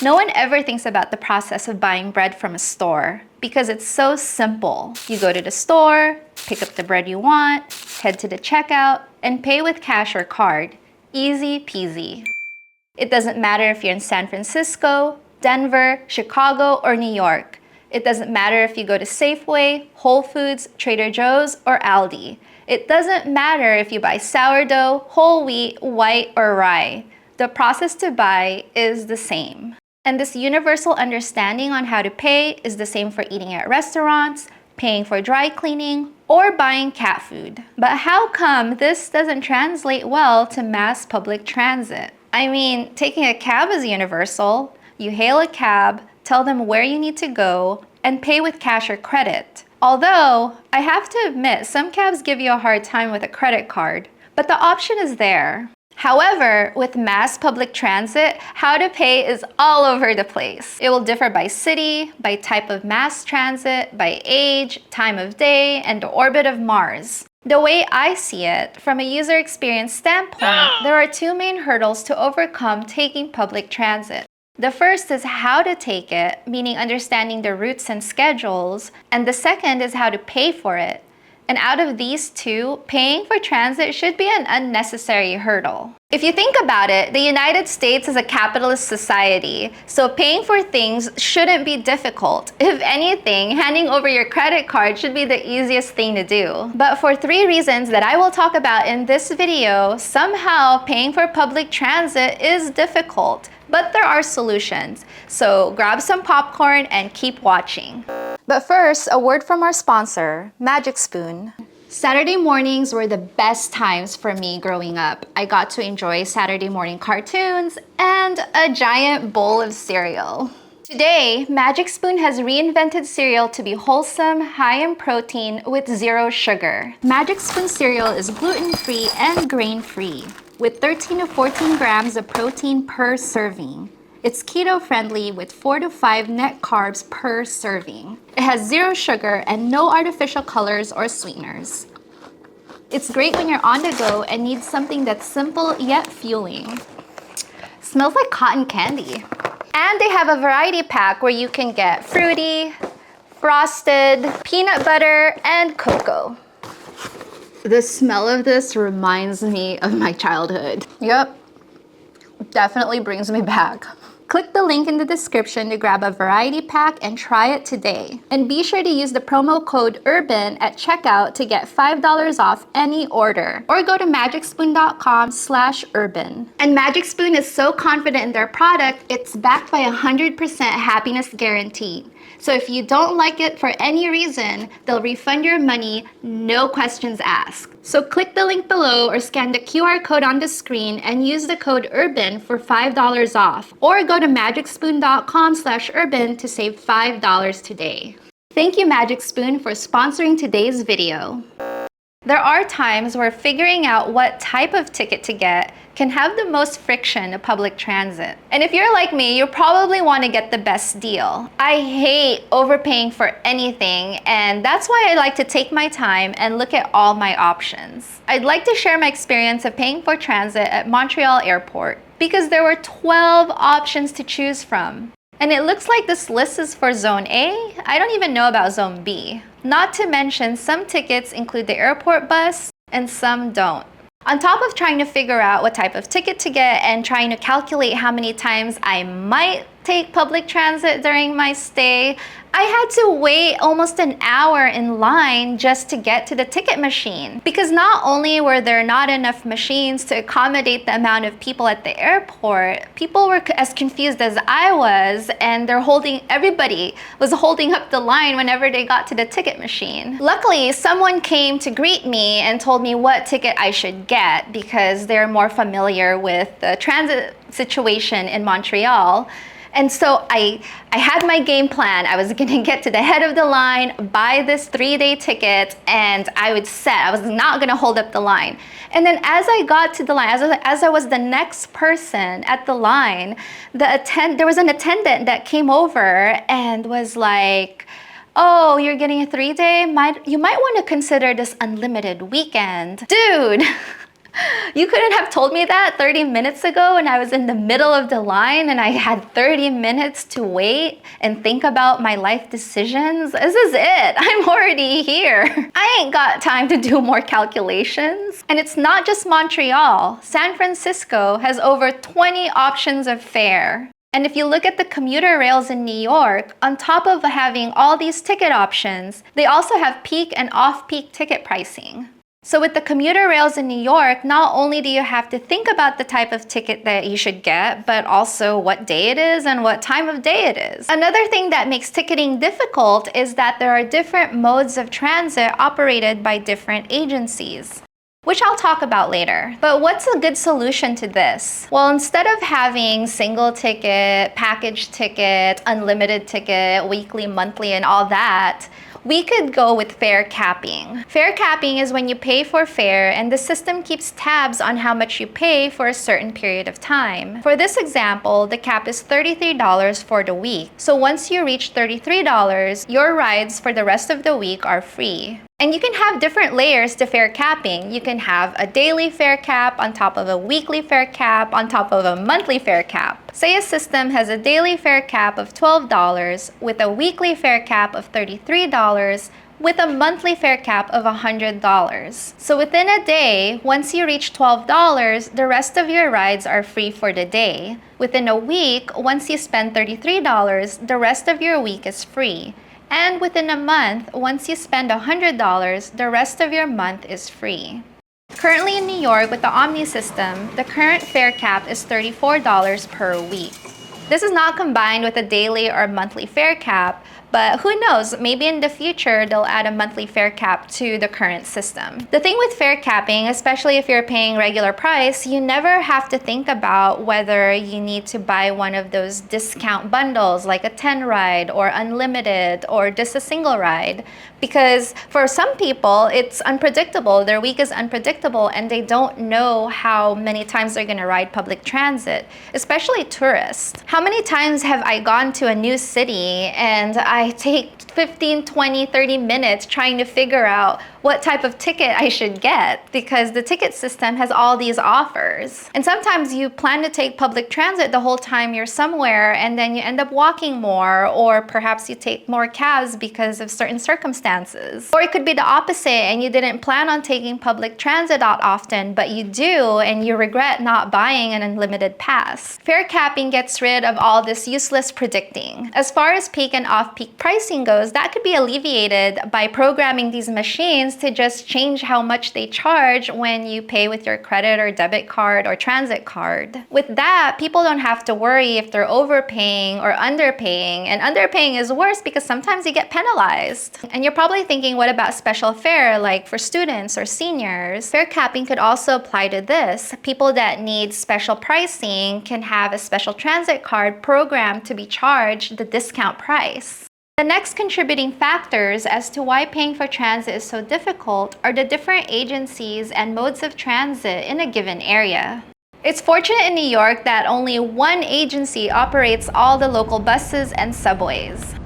No one ever thinks about the process of buying bread from a store because it's so simple. You go to the store, pick up the bread you want, head to the checkout, and pay with cash or card. Easy peasy. It doesn't matter if you're in San Francisco, Denver, Chicago, or New York. It doesn't matter if you go to Safeway, Whole Foods, Trader Joe's, or Aldi. It doesn't matter if you buy sourdough, whole wheat, white, or rye. The process to buy is the same. And this universal understanding on how to pay is the same for eating at restaurants, paying for dry cleaning, or buying cat food. But how come this doesn't translate well to mass public transit? I mean, taking a cab is universal. You hail a cab, tell them where you need to go, and pay with cash or credit. Although, I have to admit, some cabs give you a hard time with a credit card, but the option is there. However, with mass public transit, how to pay is all over the place. It will differ by city, by type of mass transit, by age, time of day, and the orbit of Mars. The way I see it, from a user experience standpoint, there are two main hurdles to overcome taking public transit. The first is how to take it, meaning understanding the routes and schedules, and the second is how to pay for it. And out of these two, paying for transit should be an unnecessary hurdle. If you think about it, the United States is a capitalist society, so paying for things shouldn't be difficult. If anything, handing over your credit card should be the easiest thing to do. But for 3 reasons that I will talk about in this video, somehow paying for public transit is difficult. But there are solutions. So grab some popcorn and keep watching. But first, a word from our sponsor, Magic Spoon. Saturday mornings were the best times for me growing up. I got to enjoy Saturday morning cartoons and a giant bowl of cereal. Today, Magic Spoon has reinvented cereal to be wholesome, high in protein, with 0 sugar. Magic Spoon cereal is gluten-free and grain-free, with 13 to 14 grams of protein per serving. It's keto-friendly with 4 to 5 net carbs per serving. It has 0 sugar and no artificial colors or sweeteners. It's great when you're on the go and need something that's simple yet fueling. Smells like cotton candy. And they have a variety pack where you can get fruity, frosted, peanut butter, and cocoa. The smell of this reminds me of my childhood. Yep, definitely brings me back. Click the link in the description to grab a variety pack and try it today. And be sure to use the promo code URBAN at checkout to get $5 off any order. Or go to magicspoon.com/urban. And Magic Spoon is so confident in their product, it's backed by 100% happiness guarantee. So if you don't like it for any reason, they'll refund your money, no questions asked. So click the link below or scan the QR code on the screen and use the code URBAN for $5 off. Or go to magicspoon.com/urban to save $5 today. Thank you, Magic Spoon, for sponsoring today's video. There are times where figuring out what type of ticket to get can have the most friction to public transit. And if you're like me, you probably want to get the best deal. I hate overpaying for anything, and that's why I like to take my time and look at all my options. I'd like to share my experience of paying for transit at Montreal Airport because there were 12 options to choose from. And it looks like this list is for Zone A. I don't even know about Zone B. Not to mention, some tickets include the airport bus and some don't. On top of trying to figure out what type of ticket to get and trying to calculate how many times I might take public transit during my stay, I had to wait almost an hour in line just to get to the ticket machine. Because not only were there not enough machines to accommodate the amount of people at the airport, people were as confused as I was, and everybody was holding up the line whenever they got to the ticket machine. Luckily, someone came to greet me and told me what ticket I should get because they're more familiar with the transit situation in Montreal. And so I had my game plan. I was gonna get to the head of the line, buy this 3-day ticket, and I was not gonna hold up the line. And then as I got to the line, as I was the next person at the line, there was an attendant that came over and was like, "Oh, you're getting a 3-day? You might want to consider this unlimited weekend." Dude, You couldn't have told me that 30 minutes ago when I was in the middle of the line and I had 30 minutes to wait and think about my life decisions. This is it. I'm already here. I ain't got time to do more calculations. And it's not just Montreal. San Francisco has over 20 options of fare. And if you look at the commuter rails in New York, on top of having all these ticket options, they also have peak and off-peak ticket pricing. So with the commuter rails in New York, not only do you have to think about the type of ticket that you should get, but also what day it is and what time of day it is. Another thing that makes ticketing difficult is that there are different modes of transit operated by different agencies, which I'll talk about later. But what's a good solution to this? Well, instead of having single ticket, package ticket, unlimited ticket, weekly, monthly, and all that, we could go with fare capping. Fare capping is when you pay for fare and the system keeps tabs on how much you pay for a certain period of time. For this example, the cap is $33 for the week. So once you reach $33, your rides for the rest of the week are free. And you can have different layers to fare capping. You can have a daily fare cap on top of a weekly fare cap on top of a monthly fare cap. Say a system has a daily fare cap of $12 with a weekly fare cap of $33 with a monthly fare cap of $100. So within a day, once you reach $12, the rest of your rides are free for the day. Within a week, once you spend $33, the rest of your week is free. And within a month, once you spend $100, the rest of your month is free. Currently in New York with the Omni system, the current fare cap is $34 per week. This is not combined with a daily or monthly fare cap, but who knows, maybe in the future they'll add a monthly fare cap to the current system. The thing with fare capping, especially if you're paying regular price, you never have to think about whether you need to buy one of those discount bundles like a 10 ride or unlimited or just a single ride. Because for some people, it's unpredictable. Their week is unpredictable and they don't know how many times they're gonna ride public transit, especially tourists. How many times have I gone to a new city and I take 15, 20, 30 minutes trying to figure out what type of ticket I should get because the ticket system has all these offers. And sometimes you plan to take public transit the whole time you're somewhere and then you end up walking more, or perhaps you take more cabs because of certain circumstances. Or it could be the opposite and you didn't plan on taking public transit that often, but you do and you regret not buying an unlimited pass. Fare capping gets rid of all this useless predicting. As far as peak and off-peak pricing goes, that could be alleviated by programming these machines to just change how much they charge when you pay with your credit or debit card or transit card. With that, people don't have to worry if they're overpaying or underpaying. And underpaying is worse because sometimes you get penalized. And you're probably thinking, what about special fare like for students or seniors? Fare capping could also apply to this. People that need special pricing can have a special transit card programmed to be charged the discount price. The next contributing factors as to why paying for transit is so difficult are the different agencies and modes of transit in a given area. It's fortunate in New York that only one agency operates all the local buses and subways.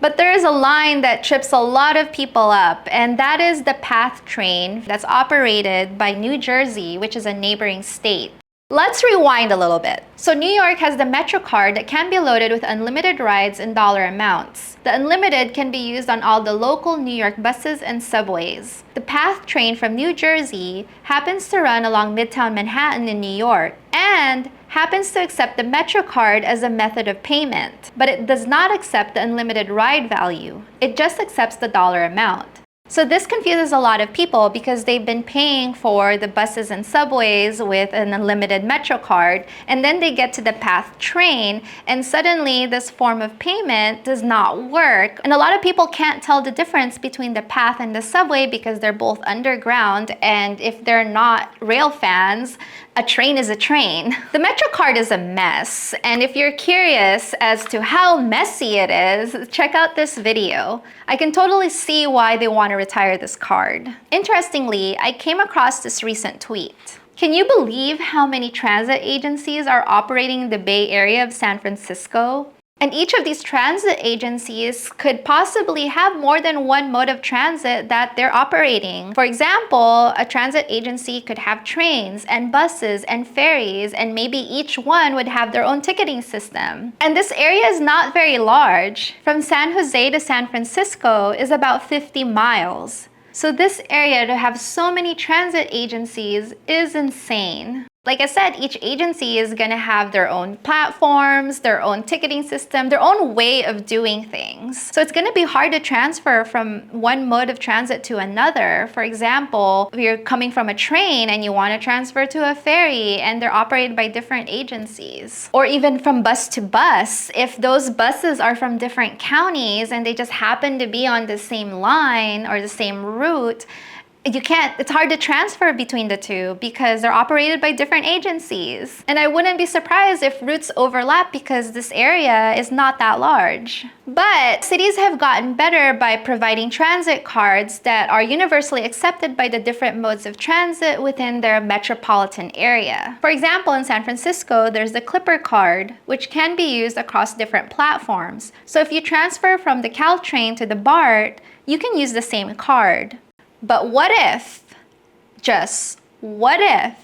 But there is a line that trips a lot of people up, and that is the PATH train that's operated by New Jersey, which is a neighboring state. Let's rewind a little bit. So New York has the Metro card that can be loaded with unlimited rides in dollar amounts. The unlimited can be used on all the local New York buses and subways. The PATH train from New Jersey happens to run along Midtown Manhattan in New York and happens to accept the Metro card as a method of payment, but it does not accept the unlimited ride value. It just accepts the dollar amount. So this confuses a lot of people because they've been paying for the buses and subways with an unlimited Metro card, and then they get to the PATH train and suddenly this form of payment does not work. And a lot of people can't tell the difference between the PATH and the subway because they're both underground, and if they're not rail fans, a train is a train. The Metro card is a mess, and if you're curious as to how messy it is, check out this video. I can totally see why they want to retire this card. Interestingly, I came across this recent tweet. Can you believe how many transit agencies are operating in the Bay Area of San Francisco? And each of these transit agencies could possibly have more than one mode of transit that they're operating. For example, a transit agency could have trains and buses and ferries, and maybe each one would have their own ticketing system. And this area is not very large. From San Jose to San Francisco is about 50 miles. So this area to have so many transit agencies is insane. Like I said, each agency is going to have their own platforms, their own ticketing system, their own way of doing things. So it's going to be hard to transfer from one mode of transit to another. For example, if you're coming from a train and you want to transfer to a ferry and they're operated by different agencies. Or even from bus to bus, if those buses are from different counties and they just happen to be on the same line or the same route, it's hard to transfer between the two because they're operated by different agencies. And I wouldn't be surprised if routes overlap because this area is not that large. But cities have gotten better by providing transit cards that are universally accepted by the different modes of transit within their metropolitan area. For example, in San Francisco, there's the Clipper card, which can be used across different platforms. So if you transfer from the Caltrain to the BART, you can use the same card. But what if, just what if,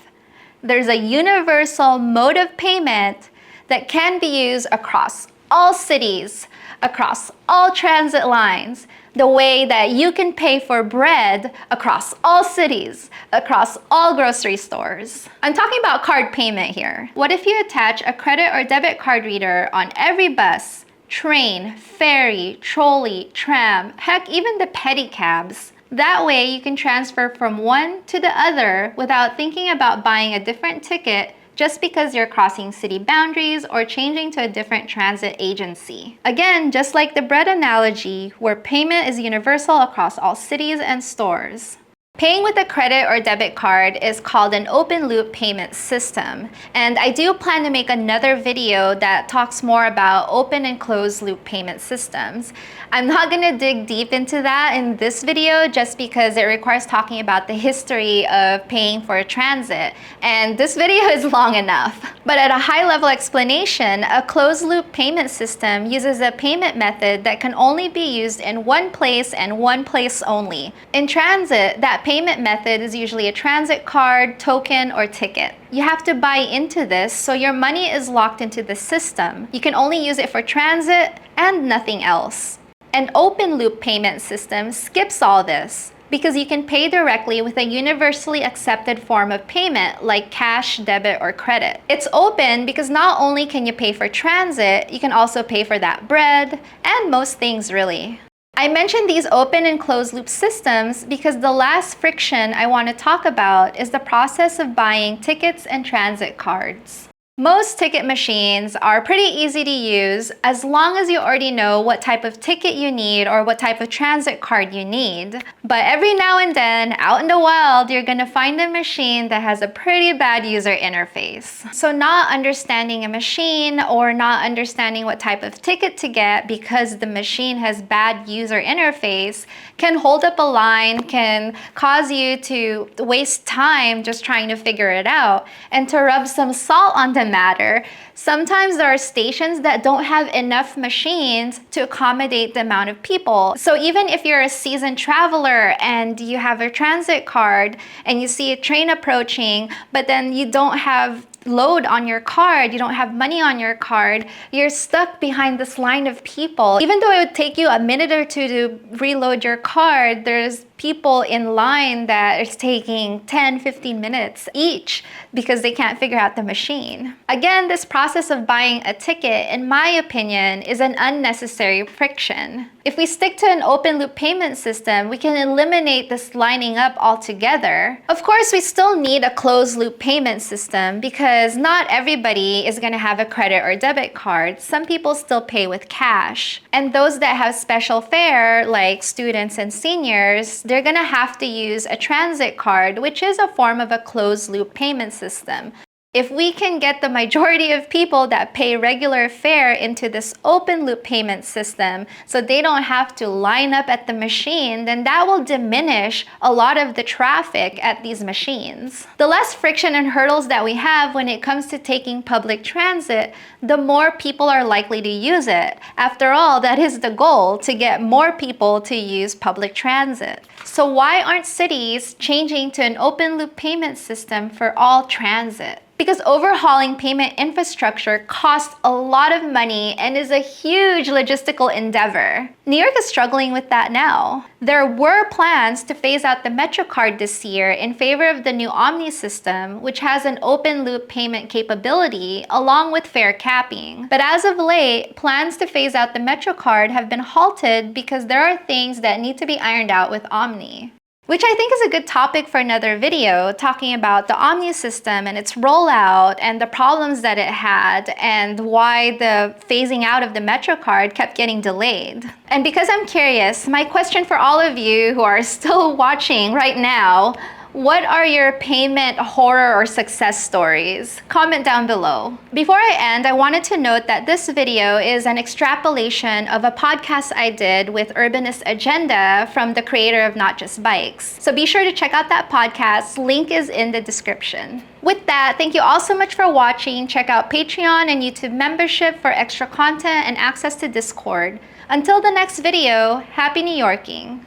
there's a universal mode of payment that can be used across all cities, across all transit lines, the way that you can pay for bread across all cities, across all grocery stores? I'm talking about card payment here. What if you attach a credit or debit card reader on every bus, train, ferry, trolley, tram, heck, even the pedicabs? That way you can transfer from one to the other without thinking about buying a different ticket just because you're crossing city boundaries or changing to a different transit agency. Again, just like the bread analogy, where payment is universal across all cities and stores. Paying with a credit or debit card is called an open loop payment system. And I do plan to make another video that talks more about open and closed loop payment systems. I'm not gonna dig deep into that in this video just because it requires talking about the history of paying for a transit. And this video is long enough. But at a high level explanation, a closed loop payment system uses a payment method that can only be used in one place and one place only. In transit, that payment method is usually a transit card, token, or ticket. You have to buy into this, so your money is locked into the system. You can only use it for transit and nothing else. An open loop payment system skips all this because you can pay directly with a universally accepted form of payment like cash, debit, or credit. It's open because not only can you pay for transit, you can also pay for that bread and most things really. I mentioned these open and closed loop systems because the last friction I want to talk about is the process of buying tickets and transit cards. Most ticket machines are pretty easy to use as long as you already know what type of ticket you need or what type of transit card you need. But every now and then, out in the wild, you're gonna find a machine that has a pretty bad user interface. So not understanding a machine or not understanding what type of ticket to get because the machine has bad user interface can hold up a line, can cause you to waste time just trying to figure it out. And to rub some salt on the matter, sometimes there are stations that don't have enough machines to accommodate the amount of people. So even if you're a seasoned traveler and you have a transit card and you see a train approaching, but then you don't have load on your card, you don't have money on your card, you're stuck behind this line of people. Even though it would take you a minute or two to reload your card, there's people in line that is taking 10-15 minutes each because they can't figure out the machine. Again, this process of buying a ticket, in my opinion, is an unnecessary friction. If we stick to an open loop payment system, we can eliminate this lining up altogether. Of course, we still need a closed loop payment system because not everybody is going to have a credit or debit card. Some people still pay with cash. And those that have special fare, like students and seniors, they're going to have to use a transit card, which is a form of a closed loop payment system. If we can get the majority of people that pay regular fare into this open loop payment system so they don't have to line up at the machine, then that will diminish a lot of the traffic at these machines. The less friction and hurdles that we have when it comes to taking public transit, the more people are likely to use it. After all, that is the goal, to get more people to use public transit. So why aren't cities changing to an open loop payment system for all transit? Because overhauling payment infrastructure costs a lot of money and is a huge logistical endeavor. New York is struggling with that now. There were plans to phase out the MetroCard this year in favor of the new Omni system, which has an open loop payment capability along with fare capping. But as of late, plans to phase out the MetroCard have been halted because there are things that need to be ironed out with Omni. Which I think is a good topic for another video, talking about the Omni system and its rollout and the problems that it had and why the phasing out of the MetroCard kept getting delayed. And because I'm curious, my question for all of you who are still watching right now, what are your payment horror or success stories? Comment down below. Before I end, I wanted to note that this video is an extrapolation of a podcast I did with Urbanist Agenda from the creator of Not Just Bikes. So be sure to check out that podcast. Link is in the description. With that, thank you all so much for watching. Check out Patreon and YouTube membership for extra content and access to Discord. Until the next video, happy New Yorking.